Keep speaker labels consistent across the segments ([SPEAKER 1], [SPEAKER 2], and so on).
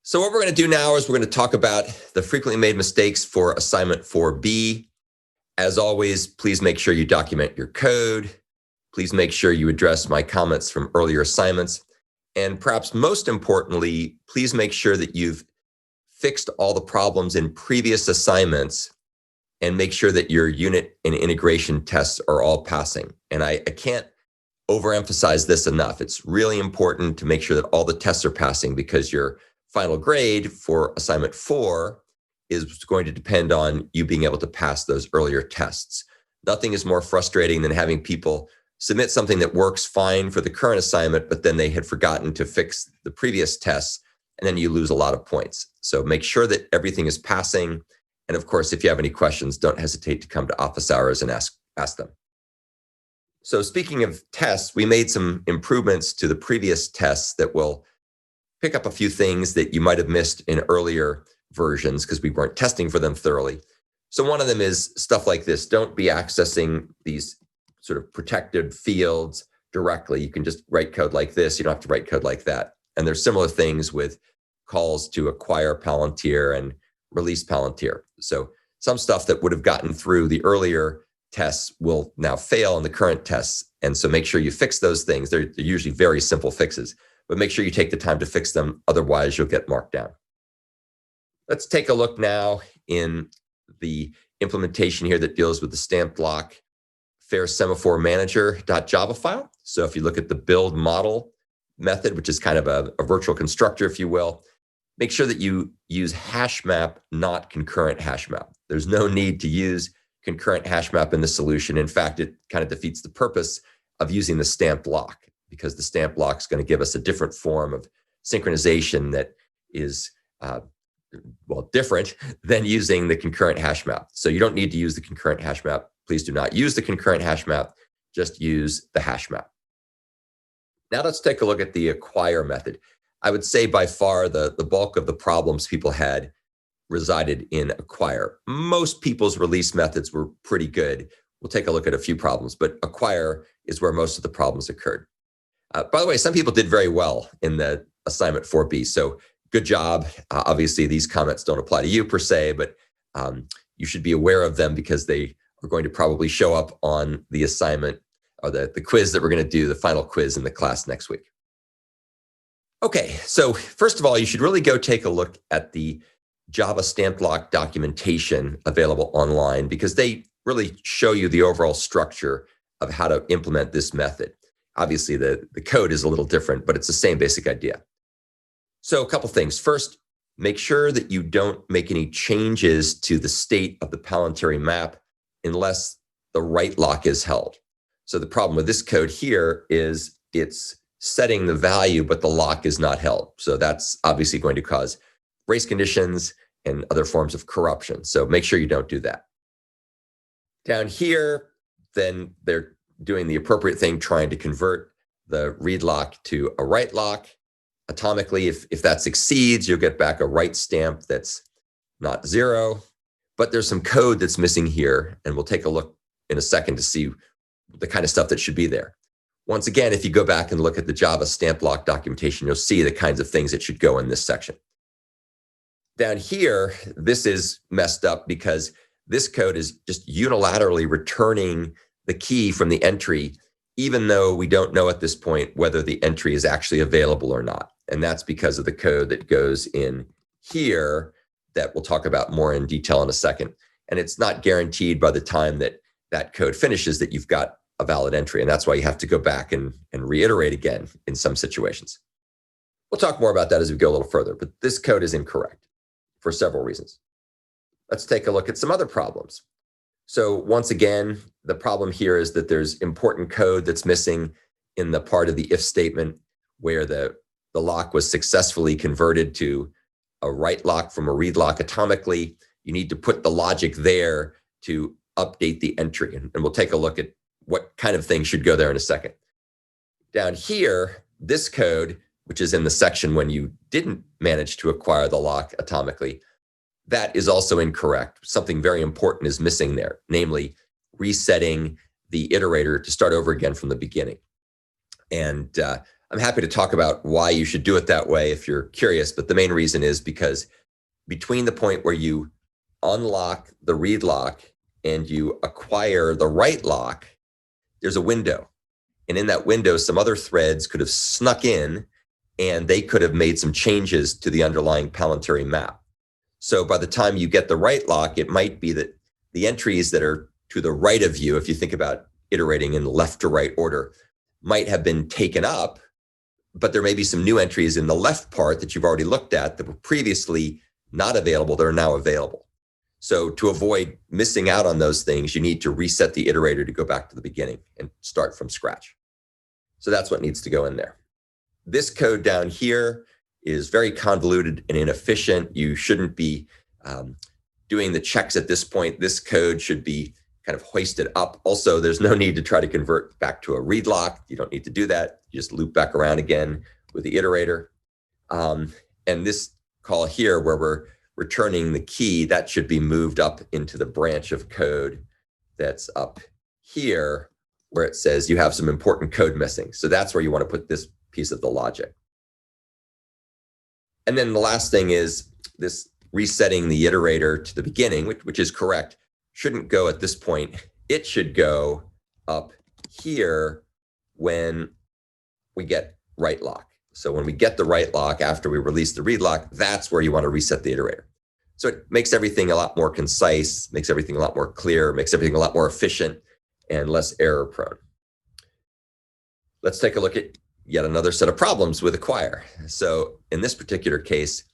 [SPEAKER 1] So what we're going to do now is we're going to talk about the frequently made mistakes for assignment 4B. As always, please make sure you document your code. Please make sure you address my comments from earlier assignments. And perhaps most importantly, please make sure that you've fixed all the problems in previous assignments and make sure that your unit and integration tests are all passing. And I can't overemphasize this enough. It's really important to make sure that all the tests are passing because your final grade for assignment 4 is going to depend on you being able to pass those earlier tests. Nothing is more frustrating than having people submit something that works fine for the current assignment, but then they had forgotten to fix the previous tests, and then you lose a lot of points. So make sure that everything is passing. And of course, if you have any questions, don't hesitate to come to office hours and ask them. So speaking of tests, we made some improvements to the previous tests that will pick up a few things that you might have missed in earlier versions because we weren't testing for them thoroughly. So one of them is stuff like this. Don't be accessing these sort of protected fields directly. You can just write code like this. You don't have to write code like that. And there's similar things with calls to acquire Palantir and release Palantir. So some stuff that would have gotten through the earlier tests will now fail in the current tests. And so make sure you fix those things. They're usually very simple fixes, but make sure you take the time to fix them. Otherwise, you'll get marked down. Let's take a look now in the implementation here that deals with the StampedLock fair semaphore manager.java file. So if you look at the build model method, which is kind of a virtual constructor, if you will, make sure that you use hash map, not concurrent hash map. There's no need to use concurrent hash map in the solution. In fact, it kind of defeats the purpose of using the StampedLock because the StampedLock is going to give us a different form of synchronization that is different than using the concurrent hash map. So you don't need to use the concurrent hash map. Please do not use the concurrent hash map. Just use the hash map. Now let's take a look at the acquire method. I would say by far the bulk of the problems people had resided in acquire. Most people's release methods were pretty good. We'll take a look at a few problems, but acquire is where most of the problems occurred. By the way, some people did very well in the assignment 4B. So good job. Obviously, these comments don't apply to you per se, but you should be aware of them because they are going to probably show up on the assignment or the quiz that we're going to do, the final quiz in the class next week. Okay, so first of all, you should really go take a look at the Java StampedLock documentation available online because they really show you the overall structure of how to implement this method. Obviously, the code is a little different, but it's the same basic idea. So a couple things. First, make sure that you don't make any changes to the state of the Palantiri map unless the write lock is held. So the problem with this code here is it's setting the value, but the lock is not held. So that's obviously going to cause race conditions and other forms of corruption. So make sure you don't do that. Down here, then they're doing the appropriate thing, trying to convert the read lock to a write lock. Atomically, if that succeeds, you'll get back a write stamp that's not 0. But there's some code that's missing here, and we'll take a look in a second to see the kind of stuff that should be there. Once again, if you go back and look at the Java StampedLock documentation, you'll see the kinds of things that should go in this section. Down here, this is messed up because this code is just unilaterally returning the key from the entry, even though we don't know at this point whether the entry is actually available or not. And that's because of the code that goes in here that we'll talk about more in detail in a second. And it's not guaranteed by the time that that code finishes that you've got a valid entry. And that's why you have to go back and reiterate again in some situations. We'll talk more about that as we go a little further, but this code is incorrect for several reasons. Let's take a look at some other problems. So once again, the problem here is that there's important code that's missing in the part of the if statement where the lock was successfully converted to a write lock from a read lock atomically. You need to put the logic there to update the entry. And we'll take a look at what kind of things should go there in a second. Down here, this code, which is in the section when you didn't manage to acquire the lock atomically, that is also incorrect. Something very important is missing there, namely resetting the iterator to start over again from the beginning. And I'm happy to talk about why you should do it that way if you're curious, but the main reason is because between the point where you unlock the read lock and you acquire the write lock, there's a window. And in that window, some other threads could have snuck in and they could have made some changes to the underlying Palantiri map. So by the time you get the write lock, it might be that the entries that are to the right of you, if you think about iterating in left to right order, might have been taken up, but there may be some new entries in the left part that you've already looked at that were previously not available that are now available. So to avoid missing out on those things, you need to reset the iterator to go back to the beginning and start from scratch. So that's what needs to go in there. This code down here is very convoluted and inefficient. You shouldn't be doing the checks at this point. This code should be kind of hoisted up. Also, there's no need to try to convert back to a read lock. You don't need to do that. You just loop back around again with the iterator. And this call here where we're returning the key, that should be moved up into the branch of code that's up here where it says you have some important code missing. So that's where you want to put this piece of the logic. And then the last thing is this resetting the iterator to the beginning, which is correct, shouldn't go at this point. It should go up here when we get write lock. So when we get the write lock after we release the read lock, that's where you want to reset the iterator. So it makes everything a lot more concise, makes everything a lot more clear, makes everything a lot more efficient and less error prone. Let's take a look at yet another set of problems with acquire. So in this particular case,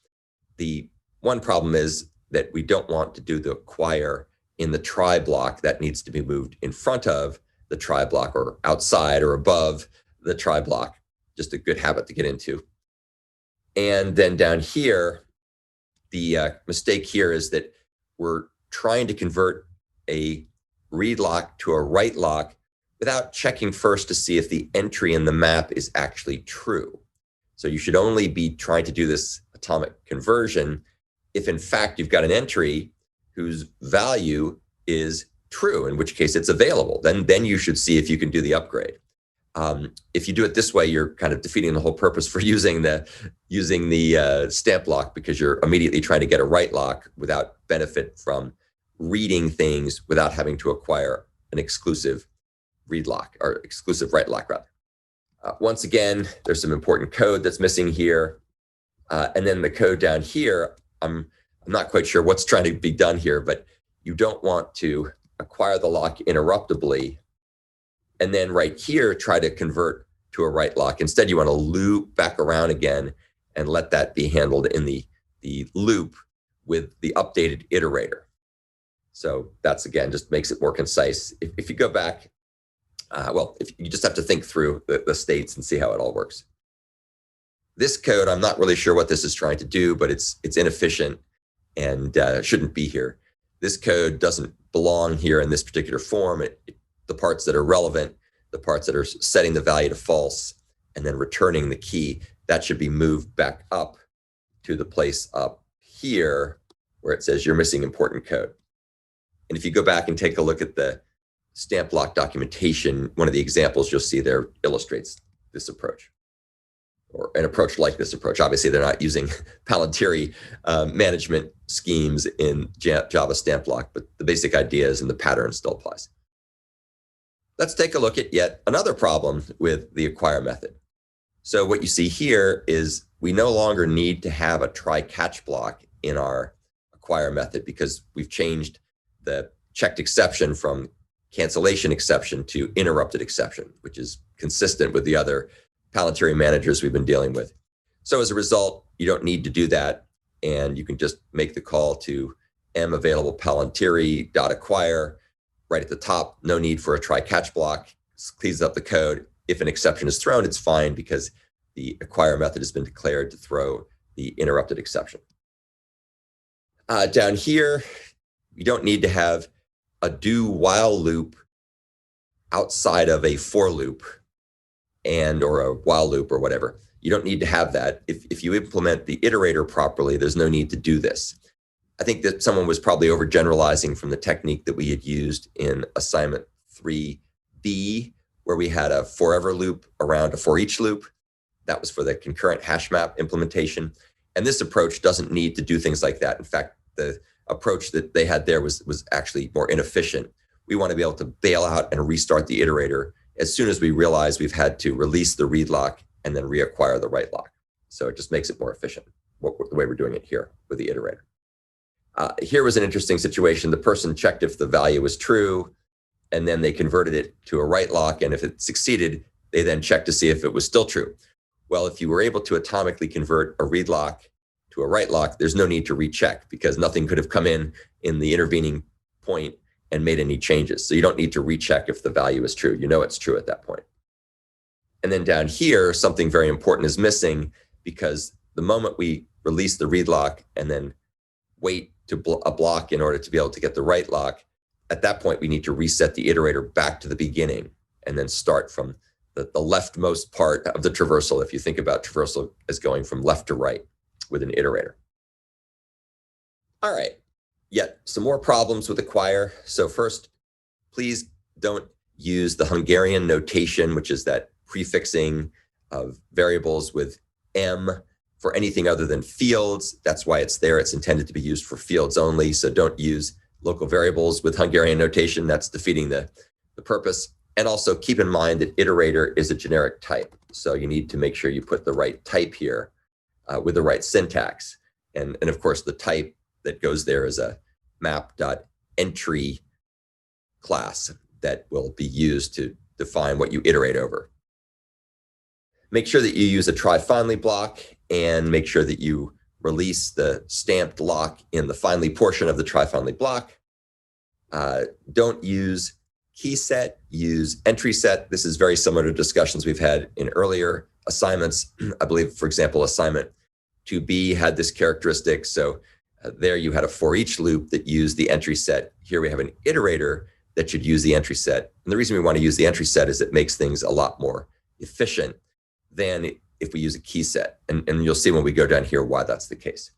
[SPEAKER 1] the one problem is that we don't want to do the acquire in the try block. That needs to be moved in front of the try block or outside or above the try block. Just a good habit to get into. And then down here, the mistake here is that we're trying to convert a read lock to a write lock without checking first to see if the entry in the map is actually true. So you should only be trying to do this atomic conversion if in fact you've got an entry whose value is true, in which case it's available. Then you should see if you can do the upgrade. If you do it this way, you're kind of defeating the whole purpose for using the stamp lock, because you're immediately trying to get a write lock without benefit from reading things without having to acquire an exclusive read lock or exclusive write lock rather. Once again, there's some important code that's missing here. And then the code down here, I'm not quite sure what's trying to be done here, but you don't want to acquire the lock interruptibly and then right here try to convert to a write lock. Instead, you want to loop back around again and let that be handled in the loop with the updated iterator. So that's, again, just makes it more concise. If you go back, if you just have to think through the states and see how it all works. This code, I'm not really sure what this is trying to do, but it's inefficient and shouldn't be here. This code doesn't belong here in this particular form. The parts that are relevant, the parts that are setting the value to false, and then returning the key, that should be moved back up to the place up here where it says you're missing important code. And if you go back and take a look at the stamp lock documentation, one of the examples you'll see there illustrates this approach, or an approach like this approach. Obviously, they're not using Palantiri management schemes in Java StampedLock, but the basic ideas and the pattern still applies. Let's take a look at yet another problem with the acquire method. So what you see here is we no longer need to have a try-catch block in our acquire method because we've changed the checked exception from cancellation exception to interrupted exception, which is consistent with the other Palantiri managers we've been dealing with. So as a result, you don't need to do that, and you can just make the call to mAvailable Palantiri.acquire right at the top. No need for a try-catch block. Cleans up the code. If an exception is thrown, it's fine because the acquire method has been declared to throw the interrupted exception. Down here, you don't need to have a do while loop outside of a for loop or a while loop or whatever. You don't need to have that. If you implement the iterator properly, there's no need to do this. I think that someone was probably overgeneralizing from the technique that we had used in assignment 3B, where we had a forever loop around a for each loop. That was for the concurrent hash map implementation. And this approach doesn't need to do things like that. In fact, the approach that they had there was actually more inefficient. We want to be able to bail out and restart the iterator as soon as we realize we've had to release the read lock and then reacquire the write lock. So it just makes it more efficient, the way we're doing it here with the iterator. Here was an interesting situation. The person checked if the value was true, and then they converted it to a write lock. And if it succeeded, they then checked to see if it was still true. Well, if you were able to atomically convert a read lock to a write lock, there's no need to recheck because nothing could have come in the intervening point and made any changes. So you don't need to recheck if the value is true. You know it's true at that point. And then down here, something very important is missing because the moment we release the read lock and then wait to a block in order to be able to get the write lock, at that point, we need to reset the iterator back to the beginning and then start from the leftmost part of the traversal, if you think about traversal as going from left to right with an iterator. All right, yet some more problems with acquire. So first, please don't use the Hungarian notation, which is that prefixing of variables with M for anything other than fields. That's why it's there. It's intended to be used for fields only. So don't use local variables with Hungarian notation. That's defeating the purpose. And also keep in mind that iterator is a generic type. So you need to make sure you put the right type here with the right syntax. And of course, the type that goes there is a map.entry class that will be used to define what you iterate over. Make sure that you use a try finally block and make sure that you release the stamped lock in the finally portion of the try finally block. Don't use key set, use entry set. This is very similar to discussions we've had in earlier assignments. I believe, for example, assignment 2B had this characteristic. So there you had a for each loop that used the entry set. Here we have an iterator that should use the entry set. And the reason we want to use the entry set is it makes things a lot more efficient than if we use a key set. And you'll see when we go down here why that's the case.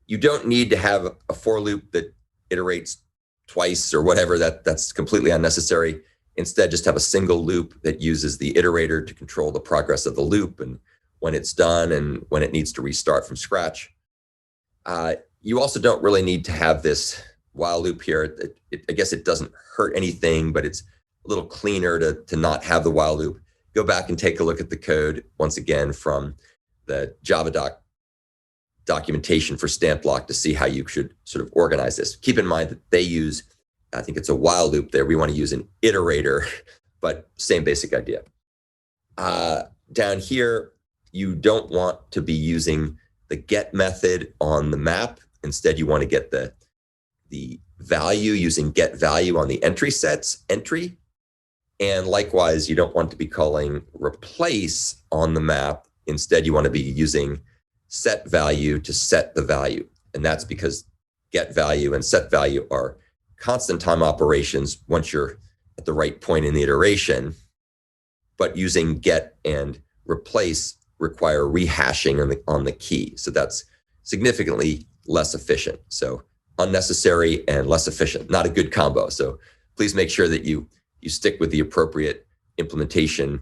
[SPEAKER 1] You don't need to have a for loop that iterates twice or whatever. That's completely unnecessary. Instead, just have a single loop that uses the iterator to control the progress of the loop and when it's done and when it needs to restart from scratch. You also don't really need to have this while loop here. I guess it doesn't hurt anything, but it's a little cleaner to not have the while loop. Go back and take a look at the code once again from the Java documentation for StampedLock to see how you should sort of organize this. Keep in mind that they use, I think it's a while loop there. We want to use an iterator, but same basic idea. Down here, you don't want to be using the get method on the map. Instead, you want to get the value using get value on the entry sets entry. And likewise, you don't want to be calling replace on the map. Instead, you want to be using set value to set the value. And that's because get value and set value are constant time operations once you're at the right point in the iteration. But using get and replace require rehashing on the key. So that's significantly less efficient. So unnecessary and less efficient, not a good combo. So please make sure that you stick with the appropriate implementation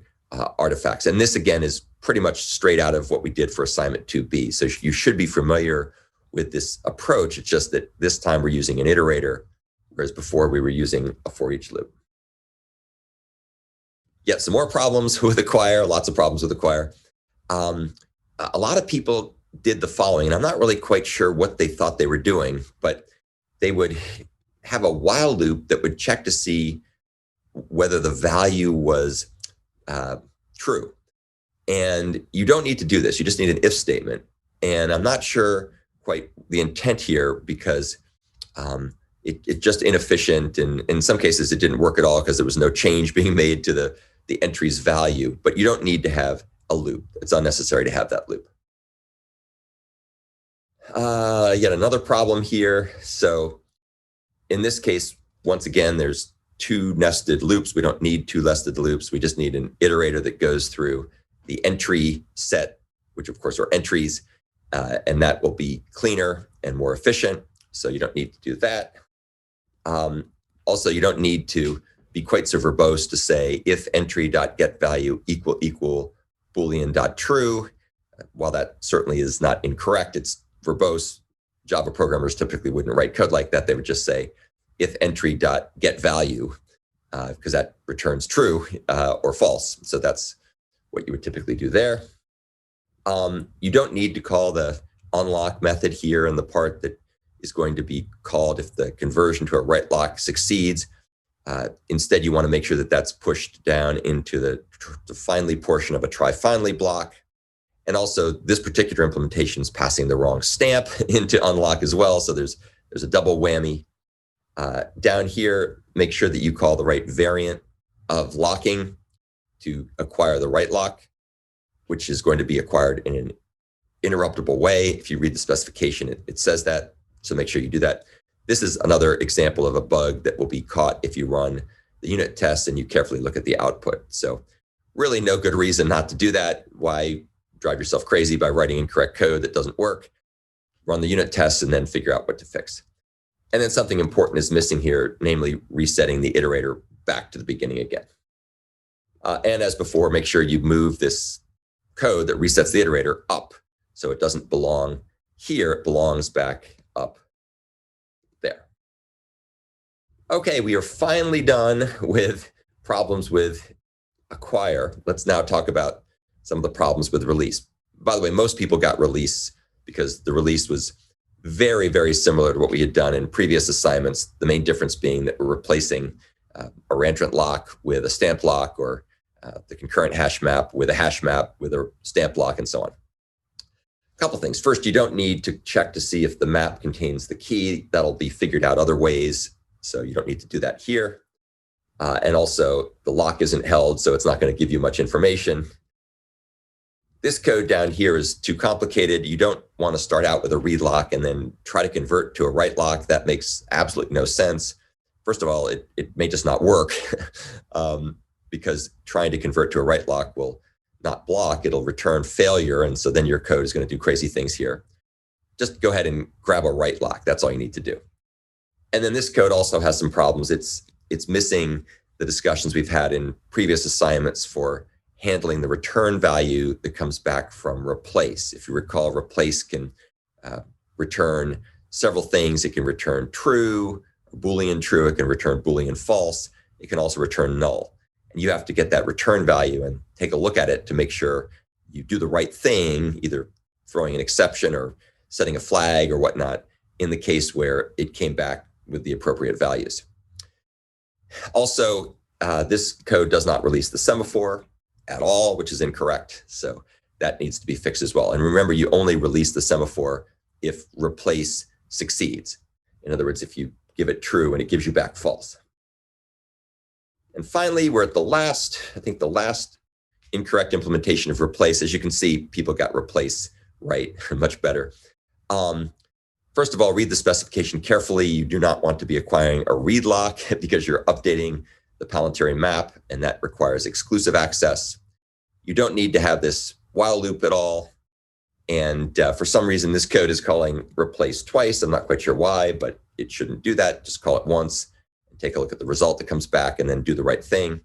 [SPEAKER 1] artifacts. And this, again, is pretty much straight out of what we did for assignment 2B. So you should be familiar with this approach. It's just that this time we're using an iterator, whereas before we were using a for each loop. Yet some more problems with acquire, lots of problems with acquire. A lot of people did the following, and I'm not really quite sure what they thought they were doing, but they would have a while loop that would check to see whether the value was true. And you don't need to do this. You just need an if statement. And I'm not sure quite the intent here because it's just inefficient. And in some cases, it didn't work at all because there was no change being made to the entry's value. But you don't need to have a loop. It's unnecessary to have that loop. Yet another problem here. So in this case, once again, there's two nested loops. We don't need two nested loops. We just need an iterator that goes through the entry set, which of course are entries, and that will be cleaner and more efficient. So you don't need to do that. Also, you don't need to be quite so verbose to say if entry.getValue equal boolean.true. While that certainly is not incorrect, it's verbose. Java programmers typically wouldn't write code like that. They would just say if entry.getValue, because that returns true or false. So that's what you would typically do there. You don't need to call the unlock method here in the part that is going to be called if the conversion to a write lock succeeds. Instead, you want to make sure that that's pushed down into the finally portion of a try finally block. And also, this particular implementation is passing the wrong stamp into unlock as well. So there's a double whammy. Down here, make sure that you call the right variant of locking to acquire the write lock, which is going to be acquired in an interruptible way. If you read the specification, it says that. So make sure you do that. This is another example of a bug that will be caught if you run the unit test and you carefully look at the output. So really no good reason not to do that. Why drive yourself crazy by writing incorrect code that doesn't work? Run the unit tests and then figure out what to fix. And then something important is missing here, namely resetting the iterator back to the beginning again. And as before, make sure you move this code that resets the iterator up. So it doesn't belong here, it belongs back up there. Okay, we are finally done with problems with acquire. Let's now talk about some of the problems with release. By the way, most people got release because the release was very, very similar to what we had done in previous assignments. The main difference being that we're replacing a reentrant lock with a stamped lock, or the concurrent hash map with a hash map with a stamped lock, and so on. A couple things. First, you don't need to check to see if the map contains the key. That'll be figured out other ways, so you don't need to do that here. And also, the lock isn't held, so it's not going to give you much information. This code down here is too complicated. You don't want to start out with a read lock and then try to convert to a write lock. That makes absolutely no sense. First of all, it may just not work because trying to convert to a write lock will not block, it'll return failure. And so then your code is going to do crazy things here. Just go ahead and grab a write lock. That's all you need to do. And then this code also has some problems. It's missing the discussions we've had in previous assignments for handling the return value that comes back from replace. If you recall, replace can return several things. It can return true, Boolean true. It can return Boolean false. It can also return null. And you have to get that return value and take a look at it to make sure you do the right thing, either throwing an exception or setting a flag or whatnot, in the case where it came back with the appropriate values. Also, this code does not release the semaphore at all, which is incorrect. So that needs to be fixed as well. And remember, you only release the semaphore if replace succeeds. In other words, if you give it true and it gives you back false. And finally, we're at the last incorrect implementation of replace. As you can see, people got replace right much better. First of all, read the specification carefully. You do not want to be acquiring a read lock because you're updating the Palantiri map, and that requires exclusive access. You don't need to have this while loop at all. And for some reason, this code is calling replace twice. I'm not quite sure why, but it shouldn't do that. Just call it once and take a look at the result that comes back and then do the right thing.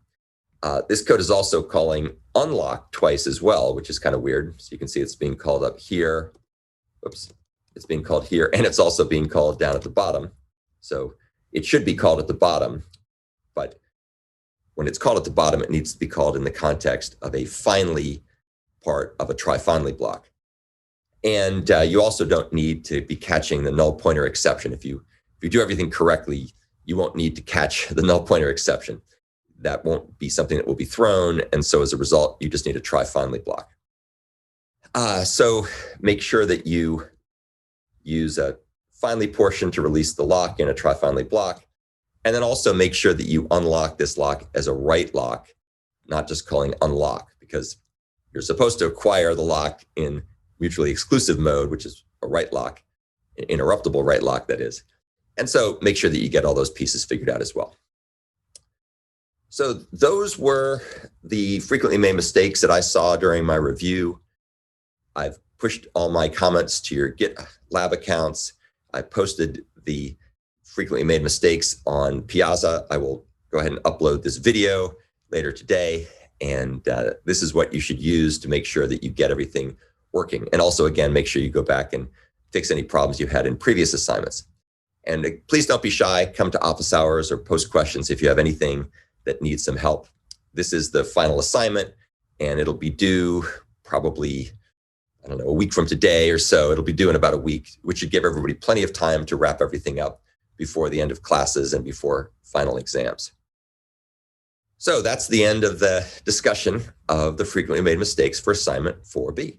[SPEAKER 1] This code is also calling unlock twice as well, which is kind of weird. So you can see it's being called up here. Oops. It's being called here, and it's also being called down at the bottom. So it should be called at the bottom, but when it's called at the bottom, it needs to be called in the context of a finally part of a try finally block. And you also don't need to be catching the null pointer exception. If you do everything correctly, you won't need to catch the null pointer exception. That won't be something that will be thrown, and so as a result, you just need a try finally block. So make sure that you use a finally portion to release the lock in a try finally block. And then also make sure that you unlock this lock as a write lock, not just calling unlock, because you're supposed to acquire the lock in mutually exclusive mode, which is a write lock, an interruptible write lock, that is. And so make sure that you get all those pieces figured out as well. So those were the frequently made mistakes that I saw during my review. I've pushed all my comments to your GitLab accounts. I posted the frequently made mistakes on Piazza. I will go ahead and upload this video later today. And this is what you should use to make sure that you get everything working. And also, again, make sure you go back and fix any problems you had in previous assignments. And please don't be shy. Come to office hours or post questions if you have anything that needs some help. This is the final assignment, and it'll be due probably, I don't know, a week from today or so. It'll be due in about a week, which should give everybody plenty of time to wrap everything up before the end of classes and before final exams. So that's the end of the discussion of the frequently made mistakes for assignment 4B.